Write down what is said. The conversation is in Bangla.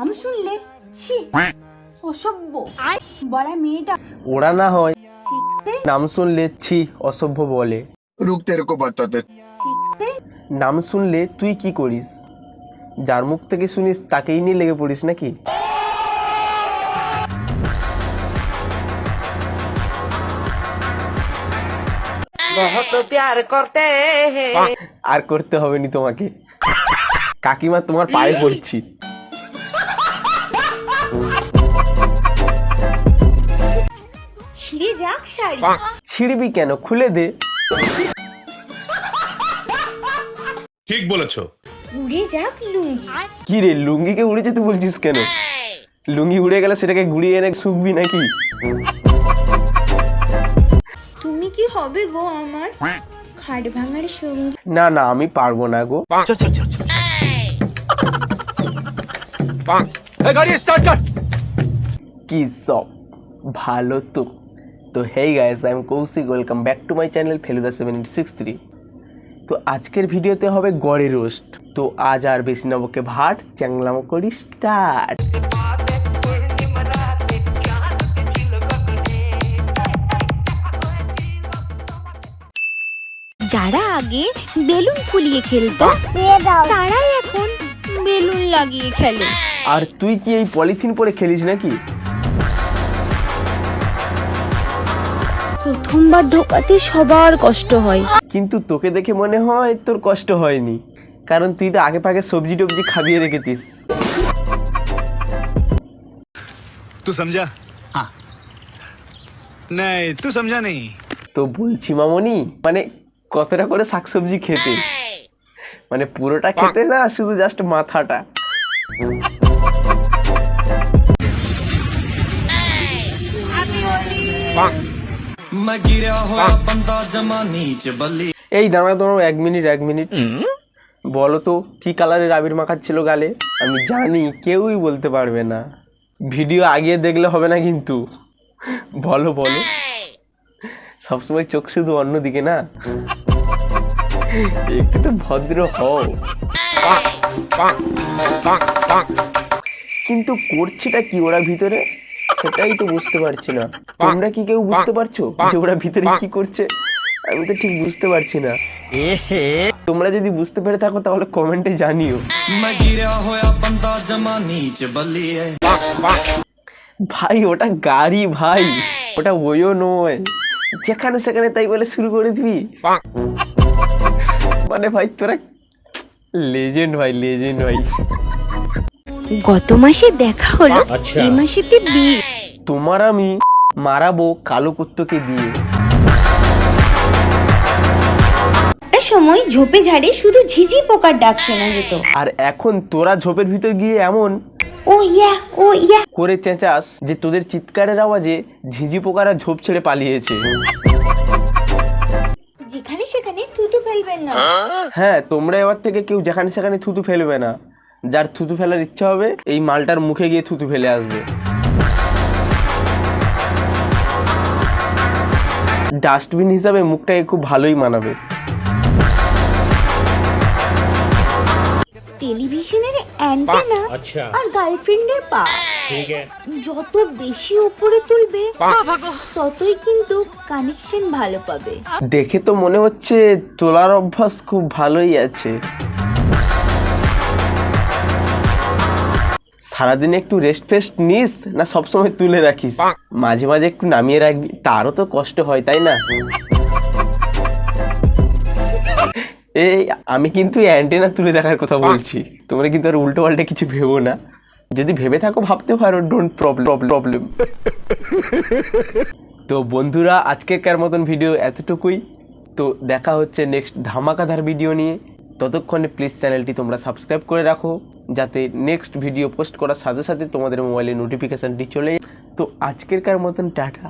নাম শুনলে ছি অসভ্য বলা মেয়েটা ওরা না হয় শিখতে নাম শুনলে ছি অসভ্য বলে। रुक तेरे को बताते। শিখতে নাম শুনলে তুই কি করিস? যার মুখ থেকে শুনিস তাকেই নিয়ে লেগে পড়িস নাকি? बहुत प्यार करते हैं। আর করতে হবে নি তোমাকে, কাকিমা তোমার পায়ে পড়ছি। ছিঁড়ে যাক শাড়ি ছিড়বি কেন, খুলে দে। ঠিক বলেছো। উড়ে যাক লুঙ্গি কি রে, লুঙ্গিকে উড়ে যেতে বলছিস কেন? লুঙ্গি উড়ে গেলে সেটাকে ঘুরিয়ে এনে শুকবি নাকি? তুমি কি হবে গো আমার খাট ভাঙার সঙ্গী? না না, আমি পারবো না গো। গাড়ি স্টার্ট কর। কি সব ভালো তো। তো hey guys, I am Kaushik, welcome back to my channel Feluda 7863। তো আজকের ভিডিওতে হবে গড়ে রোস্ট। তো আজ আর বেশি না বকে ভাট চ্যাংলামো করি স্টার্ট। যারা আগে বেলুন ফুলিয়ে খেলতো তারাই এখন বেলুন লাগিয়ে খেলে। আর তুই কি এই পলিথিন পরে খেলিস নাকি? প্রথমবার ঢোকাতে সবার কষ্ট হয়, কিন্তু তোকে দেখে মনে হয় তোর কষ্ট হয়নি, কারণ তুই তো আগে পাগে সবজি টবজি খাবিয়ে রেখেছিস। तू समझा? हाँ। नहीं, तू समझा नहीं। তো বলছি মামনি, মানে কতটা করে শাকসবজি খেতে? মানে পুরোটা খেতে না, শুধু জাস্ট মাথাটা? এই দাঁড়া দাঁড়াও, 1 মিনিট। বলো তো কি কালারের আবির মাখাচ্ছিল গালে? আমি জানি কেউই বলতে পারবে না, ভিডিও আগিয়ে দেখলে হবে না কিন্তু। বলো বলো, সবসময় চোখ শুধু অন্যদিকে না, একটু তো ভদ্র হও। কিন্তু করছেটা কি ওরা ভিতরে, সেটাই তো বুঝতে পারছি না। তোমরা কি কেউ বুঝতে পারছো যে ওরা ভিতরে কি করছে? আমি তো ঠিক বুঝতে পারছি না। তোমরা যদি বুঝতে পেরে থাকো তাহলে কমেন্টে জানিও। ভাই ওটা গাড়ি ভাই, ওটা ওইও নয়, যেখানে সেখানে তাই বলে শুরু করে দিবি। মানে ভাই তোরা লেজেন্ড ভাই, লেজেন্ড ভাই। গত মাসে দেখা হলো, এই মাসেতে বিয়ে। তোমার আমি মারাবো কালো কুত্তকে দিয়ে। একটা সময় ঝোপে ঝাড়ে শুধু ঝিঝি পোকার ডাক শোনা যেত। আর এখন তোরা ঝোপের ভিতর গিয়ে এমন ও ইয়া করে চেঁচাস যে তোদের চিৎকারের আওয়াজে ঝিঁঝি পোকারা ঝোপ ছেড়ে পালিয়েছে। যেখানে সেখানে থুতু ফেলবেন না। হ্যাঁ, তোমরা এবার থেকে কেউ যেখানে সেখানে থুতু ফেলবে না। যার থুতু ফেলার ইচ্ছা হবে এই মালটার মুখে গিয়ে থুতু ফেলে আসবে। ডাস্টবিন হিসাবে মুখটাকে খুব ভালোই মানাবে। টেলিভিশনের অ্যান্টেনা আর গার্লফ্রেন্ডের পা যত বেশি উপরে তুলবে ততই কিন্তু কানেকশন ভালো পাবে। দেখে তো মনে হচ্ছে তোলার অভ্যাস খুব ভালোই আছে। সারাদিনে একটু রেস্ট ফেস্ট নিস না সবসময় তুলে রাখিস? মাঝে মাঝে একটু নামিয়ে রাখবি, তারও তো কষ্ট হয় তাই না? এই আমি কিন্তু অ্যান্টেনা তুলে রাখার কথা বলছি, তোমরা কিন্তু আর উল্টো পাল্টে কিছু ভেবো না। যদি ভেবে থাকো ভাবতে পারো, ডোন্ট প্রবলেম। তো বন্ধুরা, আজকের মতন ভিডিও এতটুকুই। তো দেখা হচ্ছে নেক্সট ধামাকাদার ভিডিও নিয়ে। ততক্ষণে প্লিজ চ্যানেলটি তোমরা সাবস্ক্রাইব করে রাখো, যাতে নেক্সট ভিডিও পোস্ট করার সাথে সাথে তোমাদের মোবাইলে নোটিফিকেশানটি চলে। তো আজকের মতন টাটা।